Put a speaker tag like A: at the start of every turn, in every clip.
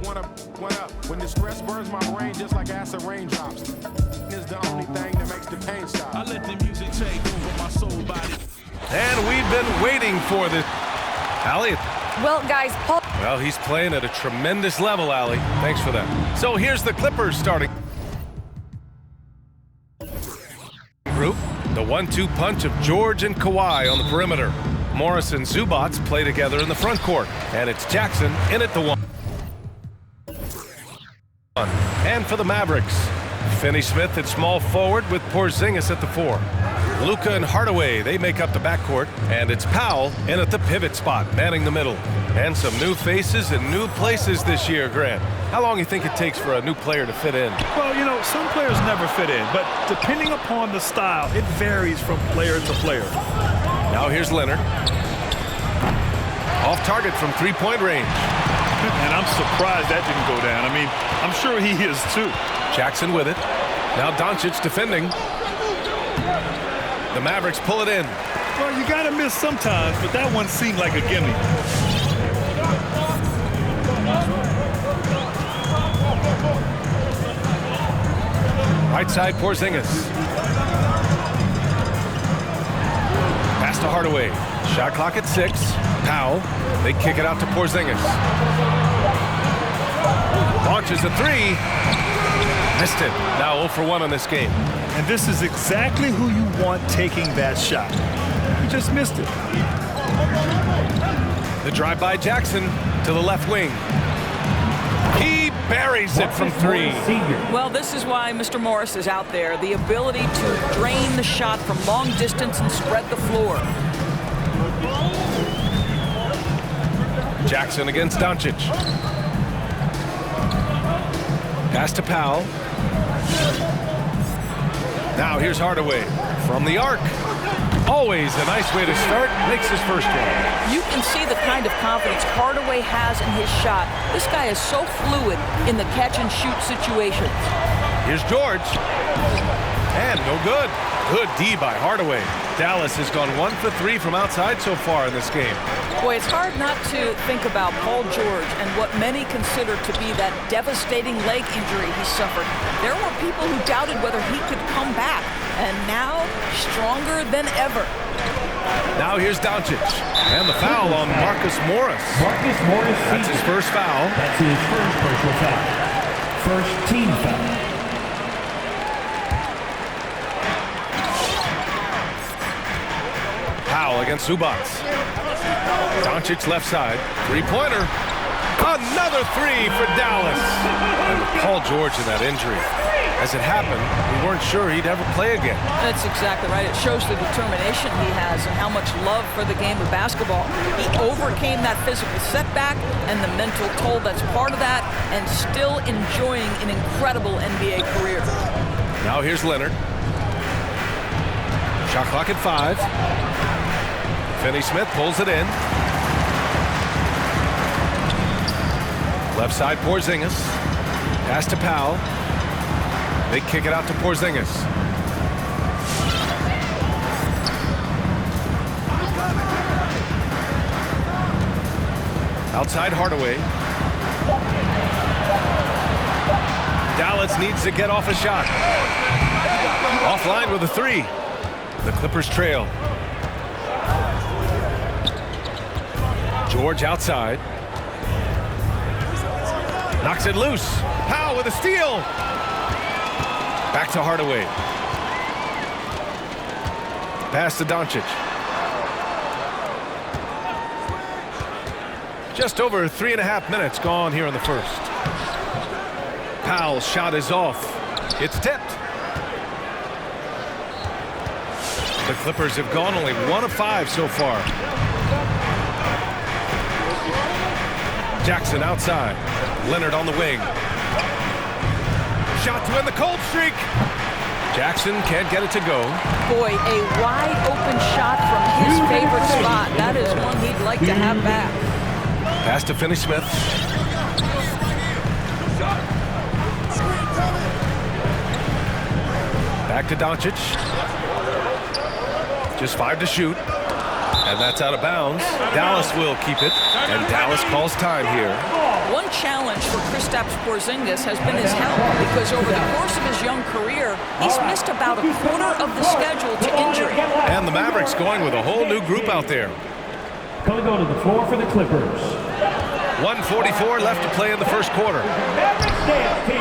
A: When the stress burns my brain just like acid raindrops. Is the only thing that makes the pain stop. I let the music take over my soul body.
B: And we've been waiting for this. Allie.
C: Well, guys, Paul.
B: Well, he's playing at a tremendous level, Allie. Thanks for that. So here's the Clippers starting group. The 1-2 punch of George and Kawhi on the perimeter. Morris and Zubats play together in the front court. And it's Jackson in at the 1. And for the Mavericks, Finney-Smith at small forward with Porzingis at the 4. Luka and Hardaway, they make up the backcourt. And it's Powell in at the pivot spot, manning the middle. And some new faces and new places this year, Grant. How long do you think it takes for a new player to fit in?
D: Well, you know, some players never fit in, but depending upon the style, it varies from player to player.
B: Now here's Leonard. Off target from three-point range.
D: And I'm surprised that didn't go down. I mean, I'm sure he is too.
B: Jackson with it. Now Doncic defending. The Mavericks pull it in.
D: Well, you got to miss sometimes, but that one seemed like a gimme.
B: Right side, Porzingis. Pass to Hardaway. Shot clock at 6. Powell. They kick it out to Porzingis. Launches a 3. Missed it. Now 0 for 1 on this game.
D: And this is exactly who you want taking that shot. He just missed it.
B: The drive by Jackson to the left wing. He buries it from 3.
E: Well, this is why Mr. Morris is out there. The ability to drain the shot from long distance and spread the floor.
B: Jackson against Doncic. Pass to Powell. Now here's Hardaway from the arc. Always a nice way to start. Makes his first one.
E: You can see the kind of confidence Hardaway has in his shot. This guy is so fluid in the catch-and-shoot situations.
B: Here's George. And no good. Good D by Hardaway. Dallas has gone 1 for 3 from outside so far in this game.
E: Boy, it's hard not to think about Paul George and what many consider to be that devastating leg injury he suffered. There were people who doubted whether he could come back, and now stronger than ever.
B: Now here's Doncic. And the foul on Marcus Morris.
F: Marcus Morris.
B: That's his first foul.
F: That's his first personal foul. First team foul.
B: Powell against Zubats. Doncic left side. Three-pointer. Another 3 for Dallas. And Paul George in that injury. As it happened, we weren't sure he'd ever play again.
E: That's exactly right. It shows the determination he has and how much love for the game of basketball. He overcame that physical setback and the mental toll that's part of that, and still enjoying an incredible NBA career.
B: Now here's Leonard. Shot clock at 5. Finney-Smith pulls it in. Left side, Porzingis. Pass to Powell. They kick it out to Porzingis. Outside Hardaway. Dallas needs to get off a shot. Offline with a 3. The Clippers trail. George outside. Knocks it loose. Powell with a steal. Back to Hardaway. Pass to Doncic. Just over 3.5 minutes gone here in the first. Powell's shot is off. It's tipped. The Clippers have gone only 1 of 5 so far. Jackson outside. Leonard on the wing. Shot to end the cold streak. Jackson can't get it to go.
E: Boy, a wide open shot from his favorite spot. That is one he'd like to have back.
B: Pass to Finney-Smith. Back to Doncic. Just 5 to shoot. And that's out of bounds. Dallas will keep it. And Dallas calls time here.
E: One challenge for Kristaps Porzingis has been his health, because over the course of his young career, he's missed about a quarter of the schedule to injury.
B: And the Mavericks going with a whole new group out there.
F: Going to go to the floor for the Clippers.
B: 1:44 left to play in the first quarter.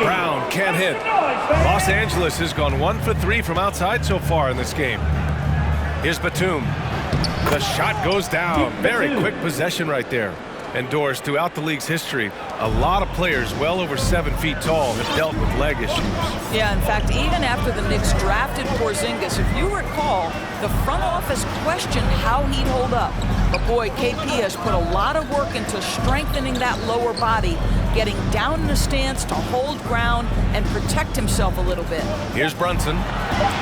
B: Brown can't hit. Los Angeles has gone 1 for 3 from outside so far in this game. Here's Batum. The shot goes down. Very quick possession right there. And Doris, throughout the league's history, a lot of players well over 7 feet tall have dealt with leg issues.
E: Yeah, in fact, even after the Knicks drafted Porzingis, if you recall, the front office questioned how he'd hold up. But boy, KP has put a lot of work into strengthening that lower body, getting down in the stance to hold ground and protect himself a little bit.
B: Here's Brunson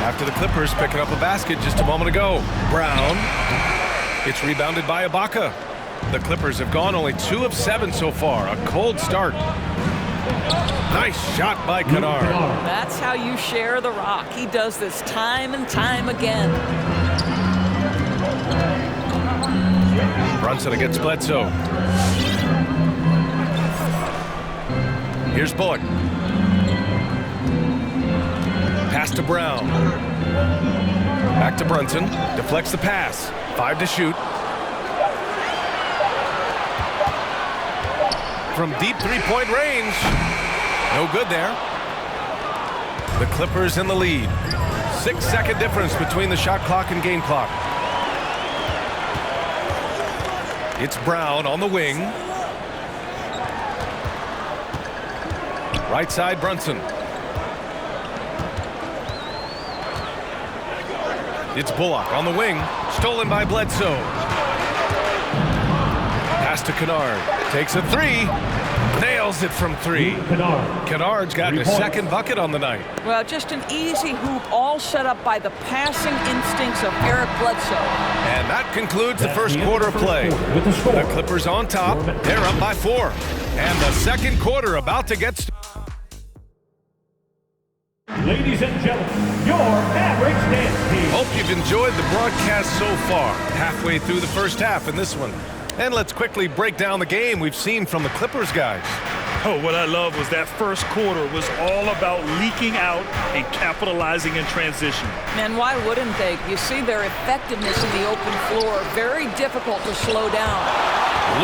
B: after the Clippers picking up a basket just a moment ago. Brown. It's rebounded by Ibaka. The Clippers have gone only 2 of 7 so far. A cold start. Nice shot by Kennard.
E: That's how you share the rock. He does this time and time again.
B: Brunson against Bledsoe. Here's Bullock. Pass to Brown. Back to Brunson. Deflects the pass. 5 to shoot. From deep three-point range. No good there. The Clippers in the lead. 6-second difference between the shot clock and game clock. It's Brown on the wing. Right side, Brunson. It's Bullock on the wing. Stolen by Bledsoe. Pass to Kennard. Takes a 3. Nails it from 3. Kennard's gotten his second bucket on the night.
E: Well, just an easy hoop, all set up by the passing instincts of Eric Bledsoe.
B: And that concludes the first quarter of play. The Clippers on top. They're up by 4. And the second quarter about to get started.
F: Ladies and gentlemen, your Mavericks dance team.
B: Hope you've enjoyed the broadcast so far. Halfway through the first half in this one. And let's quickly break down the game we've seen from the Clippers guys.
D: Oh, what I love was that first quarter was all about leaking out and capitalizing in transition.
E: Man, why wouldn't they? You see their effectiveness in the open floor. Very difficult to slow down.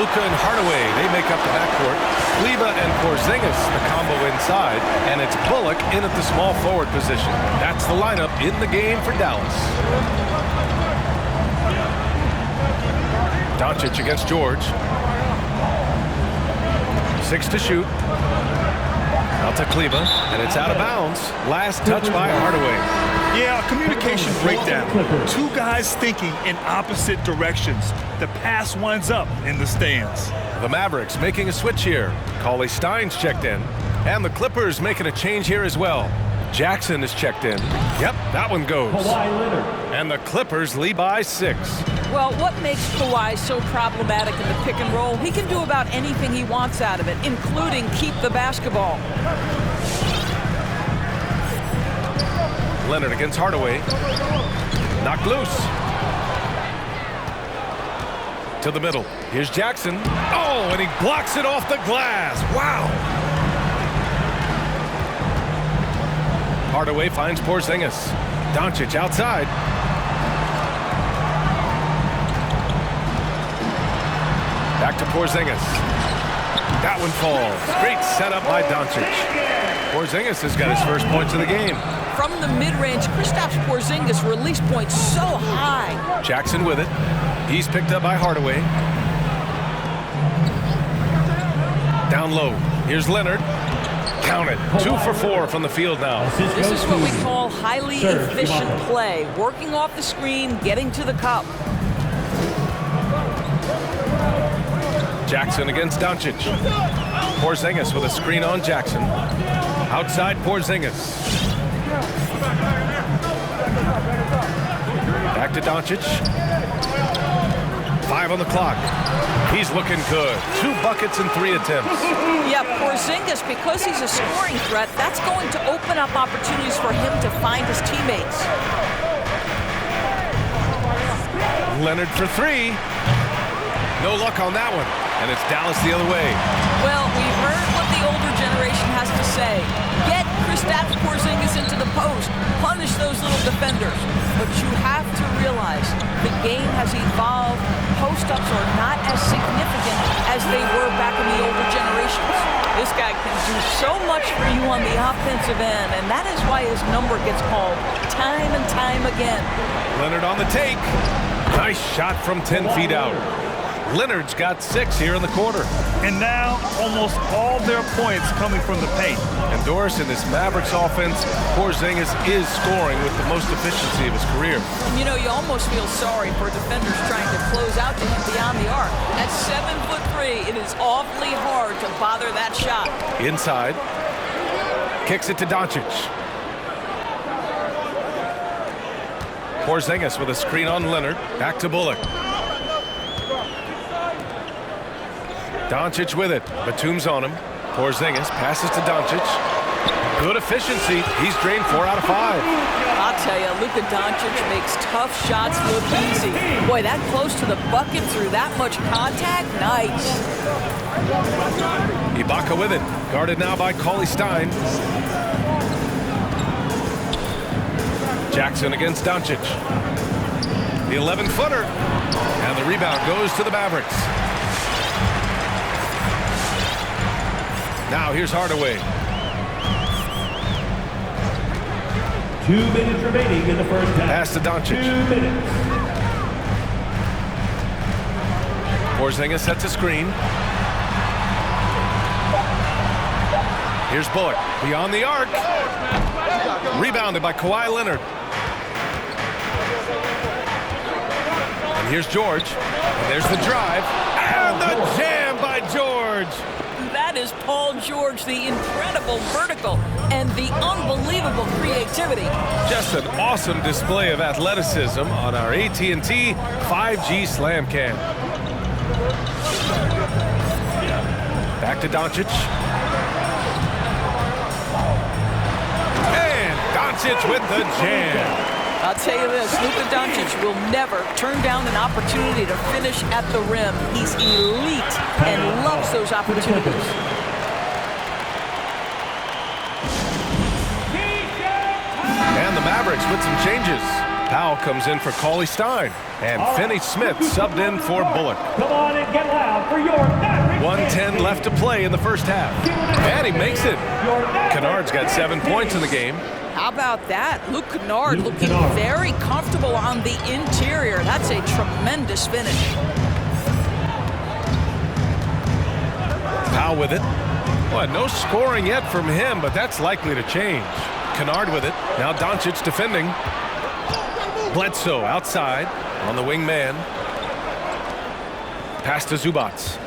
B: Luka and Hardaway, they make up the backcourt. Kleber and Porzingis, the combo inside. And it's Bullock in at the small forward position. That's the lineup in the game for Dallas. Doncic against George. 6 to shoot. Out to Kleber, and it's out of bounds. Last touch by Hardaway.
D: Yeah, communication breakdown. 2 guys thinking in opposite directions. The pass winds up in the stands.
B: The Mavericks making a switch here. Cauley Stein's checked in. And the Clippers making a change here as well. Jackson is checked in. Yep, that one goes. And the Clippers lead by 6.
E: Well, what makes Kawhi so problematic in the pick and roll? He can do about anything he wants out of it, including keep the basketball.
B: Leonard against Hardaway. Knocked loose. To the middle. Here's Jackson. Oh, and he blocks it off the glass. Wow. Hardaway finds Porzingis. Doncic outside. Back to Porzingis. That one falls. Great setup by Doncic. Porzingis has got his first points of the game.
E: From the mid-range, Kristaps Porzingis release points so high.
B: Jackson with it. He's picked up by Hardaway. Down low. Here's Leonard. Count it. 2 for 4 from the field now.
E: This is what we call highly efficient play. Working off the screen, getting to the cup.
B: Jackson against Doncic. Porzingis with a screen on Jackson. Outside Porzingis. Back to Doncic. 5 on the clock. He's looking good. 2 buckets and 3 attempts.
E: Yeah, Porzingis, because he's a scoring threat, that's going to open up opportunities for him to find his teammates.
B: Leonard for 3. No luck on that one. And it's Dallas the other way.
E: Well, we've heard what the older generation has to say. Get Kristaps Porzingis into the post. Punish those little defenders. But you have to realize the game has evolved. Post-ups are not as significant as they were back in the older generations. This guy can do so much for you on the offensive end, and that is why his number gets called time and time again.
B: Leonard on the take. Nice shot from 10 feet out. Leonard's got 6 here in the quarter.
D: And now almost all their points coming from the paint.
B: And Doris, in this Mavericks offense, Porzingis is scoring with the most efficiency of his career.
E: And you know, you almost feel sorry for defenders trying to close out to him beyond the arc. At 7'3", it is awfully hard to bother that shot.
B: Inside. Kicks it to Doncic. Porzingis with a screen on Leonard. Back to Bullock. Doncic with it. Batum's on him. Porzingis passes to Doncic. Good efficiency. He's drained 4 out of 5.
E: I'll tell you, Luka Doncic makes tough shots look easy. Boy, that close to the bucket through that much contact, nice.
B: Ibaka with it. Guarded now by Cauley-Stein. Jackson against Doncic. The 11-footer. And the rebound goes to the Mavericks. Now here's Hardaway.
F: 2 minutes remaining in the first half.
B: Pass to Doncic.
F: 2 minutes.
B: Porzingis sets a screen. Here's Bullock. Beyond the arc. Rebounded by Kawhi Leonard. And here's George. And there's the drive. And the jam by George.
E: That is Paul George, the incredible vertical and the unbelievable creativity.
B: Just an awesome display of athleticism on our AT&T 5G Slam Cam. Back to Doncic. And Doncic with the jam.
E: I'll tell you this, Luka Doncic will never turn down an opportunity to finish at the rim. He's elite and loves those opportunities.
B: And the Mavericks with some changes. Powell comes in for Cauley-Stein. And Finney-Smith subbed in for Bullock.
F: Come on and get loud for your Mavericks.
B: 1:10 left to play in the first half. And he makes it. Kennard's got 7 points in the game.
E: How about that? Luke Kennard looking very comfortable on the interior. That's a tremendous finish.
B: Powell with it. Well, no scoring yet from him, but that's likely to change. Kennard with it. Now Doncic defending. Bledsoe outside on the wing man. Pass to Zubats.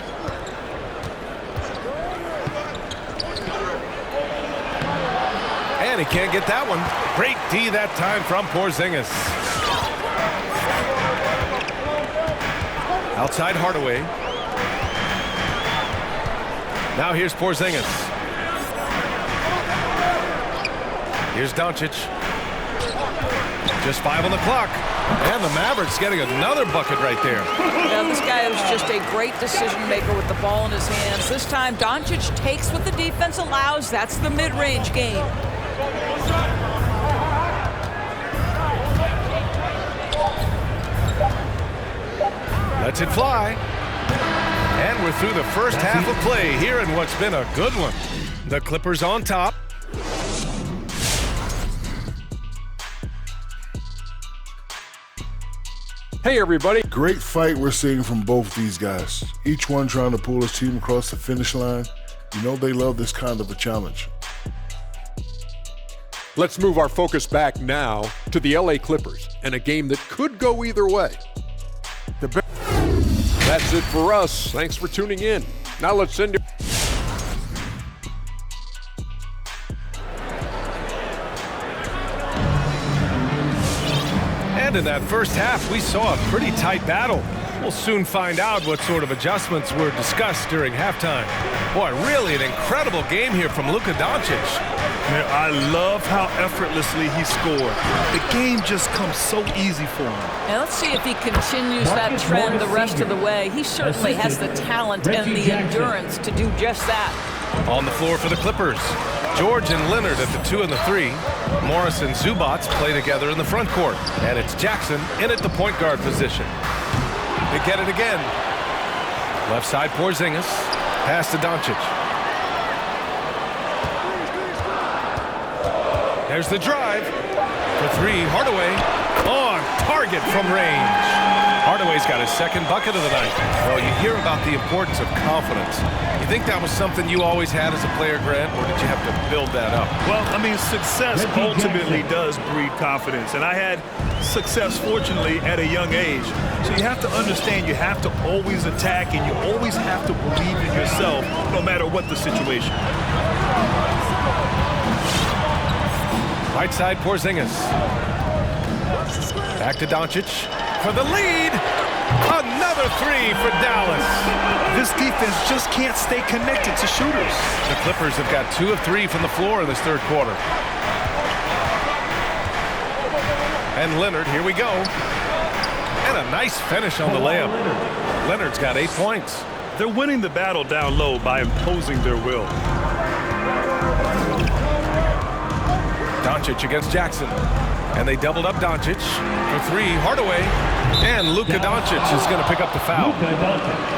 B: And he can't get that one. Great D that time from Porzingis. Outside Hardaway. Now here's Porzingis. Here's Doncic. Just 5 on the clock. And the Mavericks getting another bucket right there.
E: Now, this guy was just a great decision maker with the ball in his hands. This time, Doncic takes what the defense allows. That's the mid-range game.
B: Lets it fly. And we're through the first half of play here in what's been a good one. The Clippers on top.
C: Hey everybody.
G: Great fight we're seeing from both these guys. Each one trying to pull his team across the finish line. You know they love this kind of a challenge.
C: Let's move our focus back now to the LA Clippers and a game that could go either way. That's it for us. Thanks for tuning in. Now let's send it.
B: And in that first half, we saw a pretty tight battle. We'll soon find out what sort of adjustments were discussed during halftime. Boy, really an incredible game here from Luka Doncic.
D: Man, I love how effortlessly he scored. The game just comes so easy for him.
E: And let's see if he continues that trend the rest of the way. He certainly has the talent and the endurance to do just that.
B: On the floor for the Clippers, George and Leonard at the 2 and the 3. Morris and Zubats play together in the front court. And it's Jackson in at the point guard position. They get it again. Left side Porzingis. Pass to Doncic. There's the drive. For 3, Hardaway. On target from range. Hardaway's got his second bucket of the night. Well, you hear about the importance of confidence. You think that was something you always had as a player, Grant, or did you have to build that up?
D: Well, I mean, success ultimately does breed confidence. And I had success, fortunately, at a young age. So you have to understand you have to always attack and you always have to believe in yourself no matter what the situation.
B: Right side, Porzingis. Back to Doncic for the lead. Another 3 for Dallas.
D: This defense just can't stay connected to shooters.
B: The Clippers have got 2 of 3 from the floor in this third quarter. And Leonard, here we go. And a nice finish on the layup. Leonard's got 8 points.
D: They're winning the battle down low by imposing their will.
B: Doncic against Jackson. And they doubled up Doncic for 3. Hardaway. And Luka Doncic is going to pick up the foul.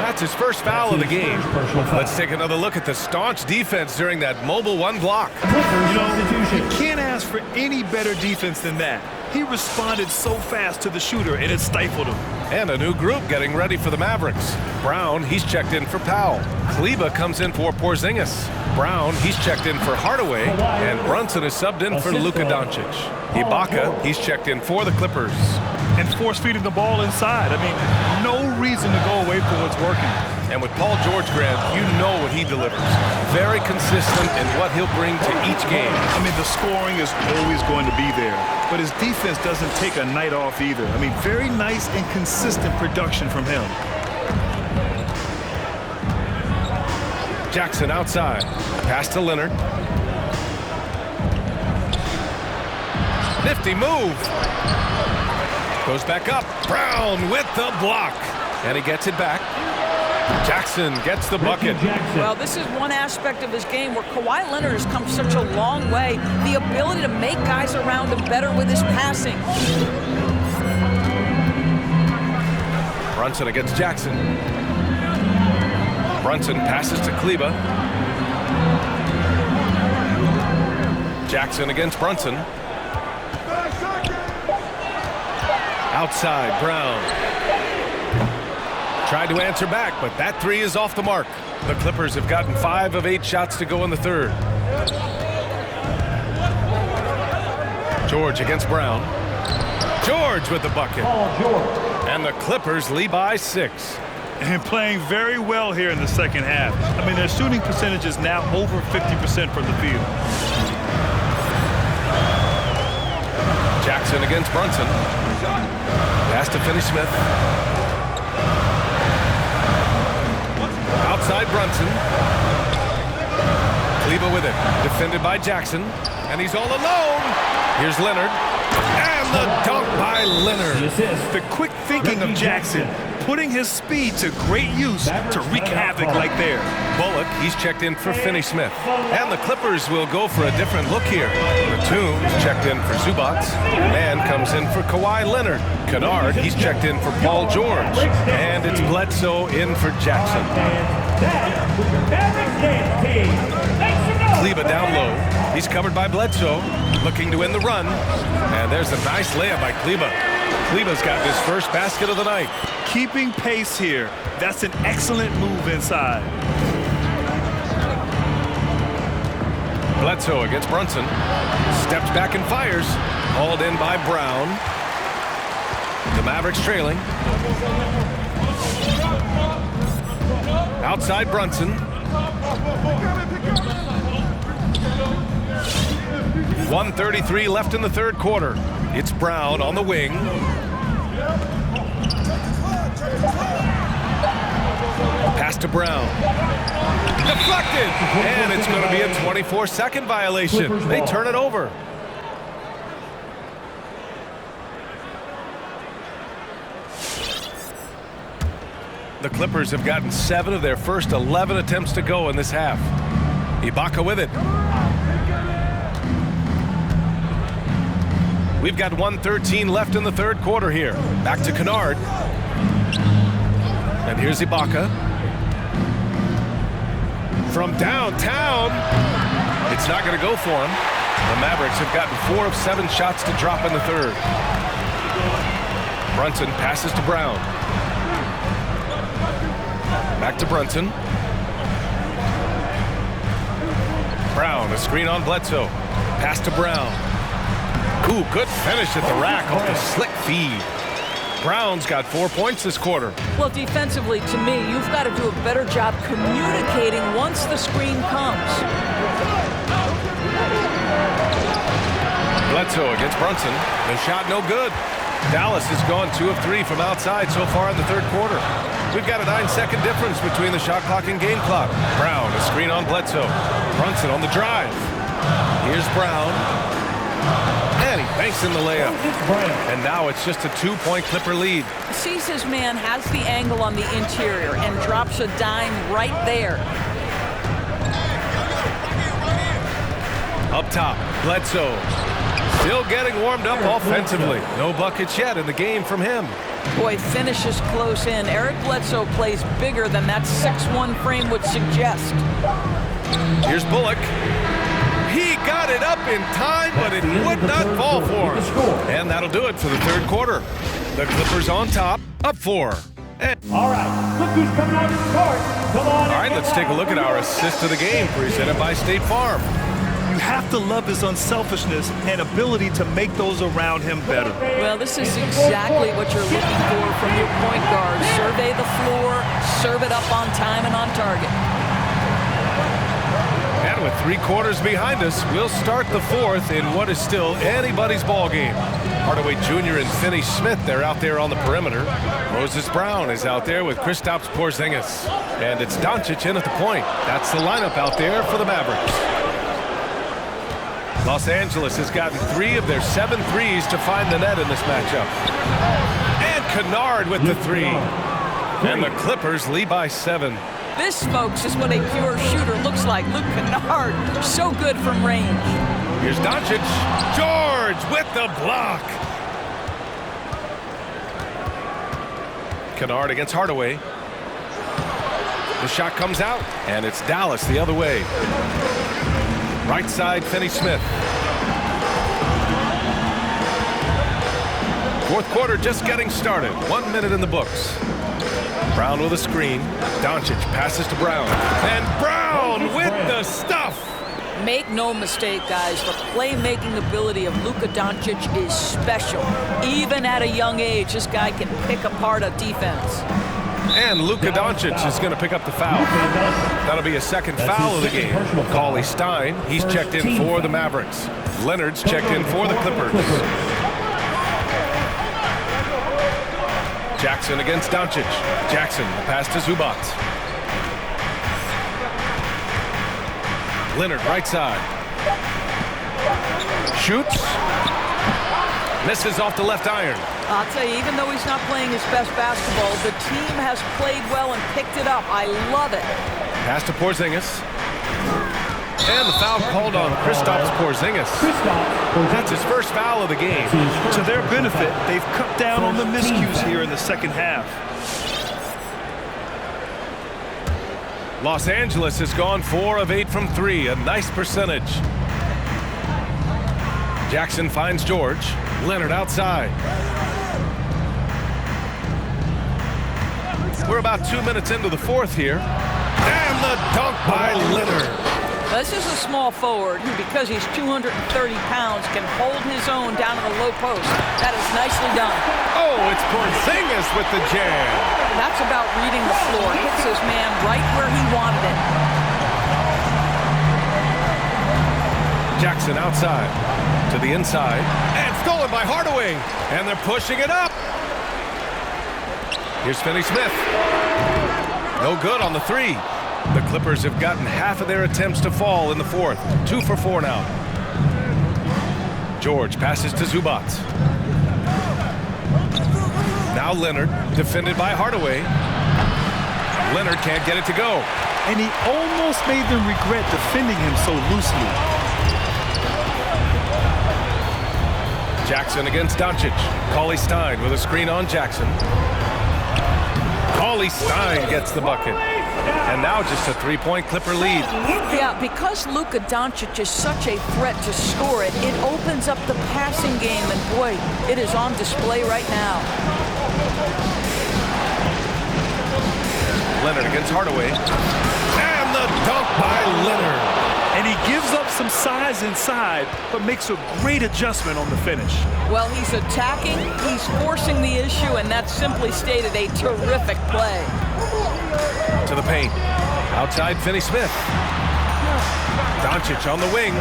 B: That's his first foul of the game. Let's take another look at the staunch defense during that mobile 1 block.
D: You know, you can't ask for any better defense than that. He responded so fast to the shooter, and it stifled him.
B: And a new group getting ready for the Mavericks. Brown, he's checked in for Powell. Kleba comes in for Porzingis. Brown, he's checked in for Hardaway. And Brunson is subbed in for Luka Doncic. Ibaka, he's checked in for the Clippers.
D: And force-feeding the ball inside. I mean, no reason to go away from what's working.
B: And with Paul George, Grant, you know what he delivers. Very consistent in what he'll bring to each game.
D: I mean, the scoring is always going to be there. But his defense doesn't take a night off either. I mean, very nice and consistent production from him.
B: Jackson outside. Pass to Leonard. Nifty move. Goes back up. Brown with the block. And he gets it back. Jackson gets the bucket.
E: Well, this is one aspect of his game where Kawhi Leonard has come such a long way. The ability to make guys around him better with his passing.
B: Brunson against Jackson. Brunson passes to Kleba. Jackson against Brunson. Outside, Brown. Tried to answer back, but that 3 is off the mark. The Clippers have gotten 5 of 8 shots to go in the third. George against Brown. George with the bucket. And the Clippers lead by 6.
D: And playing very well here in the second half. I mean, their shooting percentage is now over 50% from the field.
B: Jackson against Brunson. Pass to Finney-Smith. Outside Brunson. Kleba with it. Defended by Jackson. And he's all alone. Here's Leonard. And the dunk by Leonard.
D: The quick thinking of Jackson, putting his speed to great use to wreak havoc like there.
B: Bullock, he's checked in for Finney-Smith. And the Clippers will go for a different look here. Batum's checked in for Zubats. Man comes in for Kawhi Leonard. Kennard, he's checked in for Paul George. And it's Bledsoe in for Jackson. Kleba down low. He's covered by Bledsoe, looking to win the run. And there's a nice layup by Kleba. Kleba's got his first basket of the night.
D: Keeping pace here. That's an excellent move inside.
B: Bledsoe against Brunson. Steps back and fires. Hauled in by Brown. The Mavericks trailing. Outside Brunson. 1:33 left in the third quarter. It's Brown on the wing. Pass to Brown. Deflected! And it's going to be a 24-second violation. They turn it over. The Clippers have gotten 7 of their first 11 attempts to go in this half. Ibaka with it. We've got 1:13 left in the third quarter here. Back to Kennard. And here's Ibaka. From downtown. It's not going to go for him. The Mavericks have gotten 4 of 7 shots to drop in the third. Brunson passes to Brown. Back to Brunson. Brown, a screen on Bledsoe. Pass to Brown. Ooh, good finish at the rack off the slick feed. Brown's got 4 points this quarter.
E: Well, defensively, to me, you've got to do a better job communicating once the screen comes.
B: Bledsoe against Brunson. The shot no good. Dallas has gone 2 of 3 from outside so far in the third quarter. We've got a 9-second difference between the shot clock and game clock. Brown, a screen on Bledsoe. Brunson on the drive. Here's Brown. And he banks in the layup. And now it's just a 2-point Clipper lead.
E: Sees his man, has the angle on the interior, and drops a dime right there.
B: Up top, Bledsoe. Still getting warmed up offensively. No buckets yet in the game from him.
E: Boy, finishes close in. Eric Bledsoe plays bigger than that 6'1" frame would suggest.
B: Here's Bullock. He got it up in time, but it would not fall for him. And that'll do it for the third quarter. The Clippers on top, up 4.
F: All right, look who's coming on the court. Come on.
B: All right, let's take a look at our assist of the game presented by State Farm.
D: You have to love his unselfishness and ability to make those around him better.
E: Well, this is exactly what you're looking for from your point guard. Survey the floor, serve it up on time and on target.
B: And with 3 quarters behind us, we'll start the fourth in what is still anybody's ball game. Hardaway Jr. and Finney Smith, they're out there on the perimeter. Moses Brown is out there with Kristaps Porzingis. And it's Doncic in at the point. That's the lineup out there for the Mavericks. Los Angeles has gotten 3 of their 7 threes to find the net in this matchup. And Kennard with the 3. And the Clippers lead by 7.
E: This, folks, is what a pure shooter looks like. Luke Kennard, so good from range.
B: Here's Doncic. George with the block. Kennard against Hardaway. The shot comes out, and it's Dallas the other way. Right side, Finney Smith. Fourth quarter just getting started. 1 minute in the books. Brown with a screen. Doncic passes to Brown. And Brown with the stuff.
E: Make no mistake, guys, the playmaking ability of Luka Doncic is special. Even at a young age, this guy can pick apart a defense.
B: And Luka Doncic is going to pick up the foul. That'll be a second foul of the game. Cauley Stein, he's checked in for the Mavericks. Leonard's checked in for the Clippers. Jackson against Doncic. Jackson, the pass to Zubac. Leonard, right side. Shoots. Misses off the left iron.
E: I'll tell you, even though he's not playing his best basketball, the team has played well and picked it up. I love it.
B: Pass to Porzingis. And the foul called on Kristaps Porzingis. That's his first foul of the game.
D: To their benefit, they've cut down on the miscues here in the second half.
B: Los Angeles has gone 4 of 8 from 3, a nice percentage. Jackson finds George. Leonard outside. We're about 2 minutes into the fourth here. And the dunk by Leonard.
E: This is a small forward who, because he's 230 pounds, can hold his own down in the low post. That is nicely done.
B: Oh, it's Porzingis with the jam.
E: That's about reading the floor. Hits his man right where he wanted it.
B: Jackson outside to the inside. And stolen by Hardaway. And they're pushing it up. Here's Finney Smith. No good on the 3. The Clippers have gotten half of their attempts to fall in the fourth. 2 for 4 now. George passes to Zubac. Now Leonard, defended by Hardaway. Leonard can't get it to go.
D: And he almost made them regret defending him so loosely.
B: Jackson against Doncic. Cauley-Stein with a screen on Jackson. Cauley-Stein gets the bucket. And now just a 3-point Clipper lead.
E: Yeah, because Luka Doncic is such a threat to score it, it opens up the passing game, and boy, it is on display right now.
B: Leonard against Hardaway. And the dunk by Leonard.
D: And he gives up some size inside, but makes a great adjustment on the finish.
E: Well, he's attacking, he's forcing the issue, and that's simply stated a terrific play.
B: To the paint. Outside Finney-Smith. Doncic on the wing.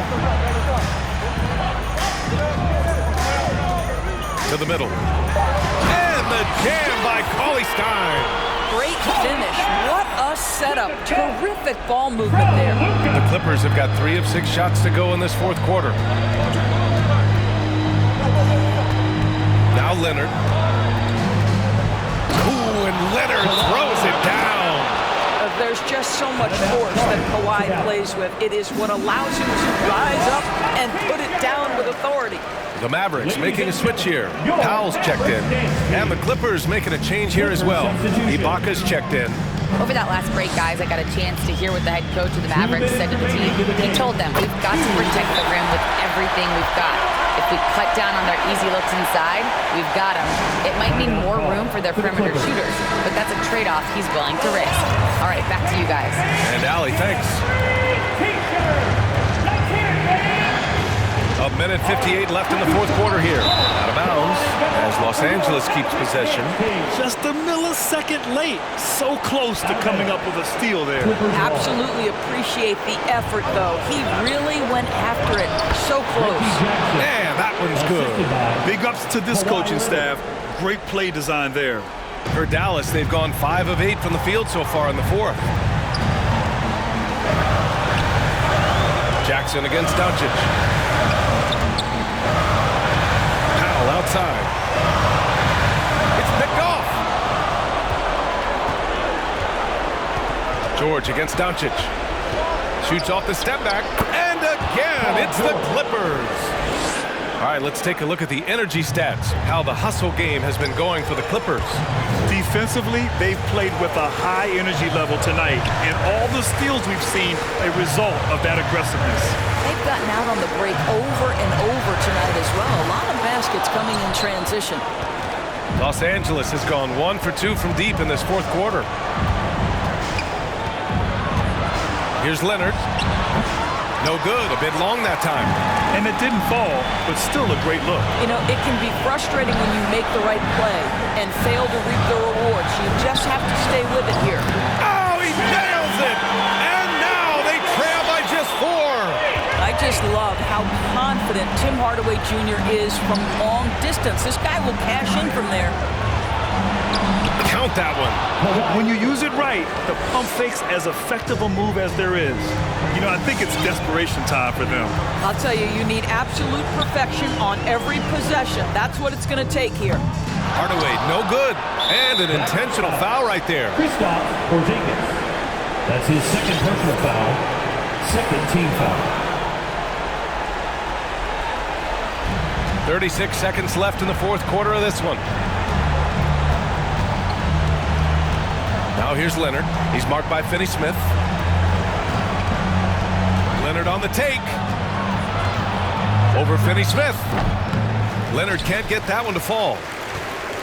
B: To the middle. And the jam by Cauley-Stein.
E: Great finish. What a setup. Terrific ball movement there.
B: The Clippers have got 3 of 6 shots to go in this fourth quarter. Now Leonard. Ooh, and Leonard throws it down.
E: There's just so much force that Kawhi plays with. It is what allows him to rise up and put it down with authority.
B: The Mavericks making a switch here. Powell's checked in. And the Clippers making a change here as well. Ibaka's checked in.
H: Over that last break, guys, I got a chance to hear what the head coach of the Mavericks said to the team. He told them, we've got to protect the rim with everything we've got. If we cut down on their easy looks inside, we've got them. It might mean more room for their perimeter shooters, but that's a trade-off he's willing to risk. All right, back to you guys.
B: And Allie, thanks. A minute 58 left in the fourth quarter here. Out of bounds as Los Angeles keeps possession.
D: Just a millisecond late. So close to coming up with a steal there.
E: Absolutely appreciate the effort, though. He really went after it. So close.
B: Man, that one's good.
D: Big ups to this coaching staff. Great play design there.
B: For Dallas, they've gone 5 of 8 from the field so far in the fourth. Jackson against Doncic. Outside. It's picked off. George against Doncic. Shoots off the step back. And again, it's the Clippers. All right, let's take a look at the energy stats. How the hustle game has been going for the Clippers.
D: Defensively, they've played with a high energy level tonight. And all the steals we've seen, a result of that aggressiveness.
E: They've gotten out on the break over and over tonight as well. A lot of baskets coming in transition.
B: Los Angeles has gone 1 for 2 from deep in this fourth quarter. Here's Leonard. No good. A bit long that time.
D: And it didn't fall, but still a great look.
E: You know, it can be frustrating when you make the right play and fail to reap the rewards. You just have to stay with it here.
B: Oh, he nails it! And now they trail by just 4.
E: I just love how confident Tim Hardaway Jr. is from long distance. This guy will cash in from there.
B: Count that one.
D: When you use it right, the pump fake's as effective a move as there is. You know, I think it's desperation time for them.
E: I'll tell you, you need absolute perfection on every possession. That's what it's going to take here.
B: Hardaway, no good. And an intentional foul right there.
F: Kristaps Porzingis. That's his second personal foul. Second team foul.
B: 36 seconds left in the fourth quarter of this one. Now here's Leonard. He's marked by Finney-Smith. Leonard on the take. Over Finney-Smith. Leonard can't get that one to fall.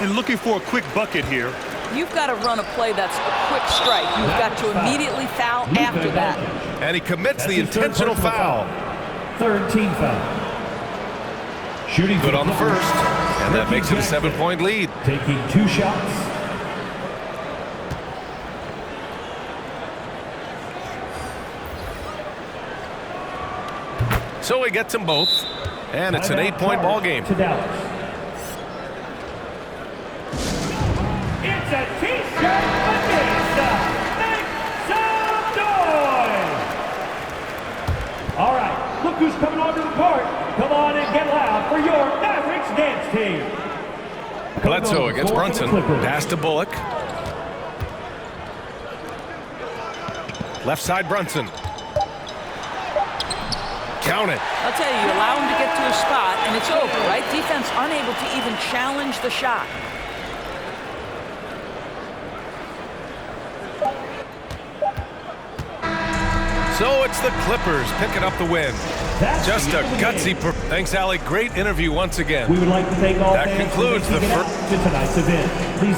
D: And looking for a quick bucket here.
E: You've got to run a play that's a quick strike. You've got to immediately foul after that.
B: And he commits the intentional foul.
F: Third team foul. Shooting
B: good on the first. And that makes it a 7-point lead.
F: Taking 2 shots.
B: So he gets them both, and it's an 8-point ball game.
F: To Dallas. It's a T-shirt against the Make some noise. Look who's coming onto the court. Come on and get loud for your Mavericks dance team.
B: Bledsoe against Brunson. Pass to Bullock. Left side Brunson. Count it.
E: I'll tell you, you allow him to get to a spot, and it's over, right? Defense unable to even challenge the shot.
B: So it's the Clippers picking up the win. Just a gutsy. Thanks, Allie. Great interview once again.
F: We would like to thank all
B: that
F: fans
B: concludes
F: for
B: the
F: making it out to tonight's event. Please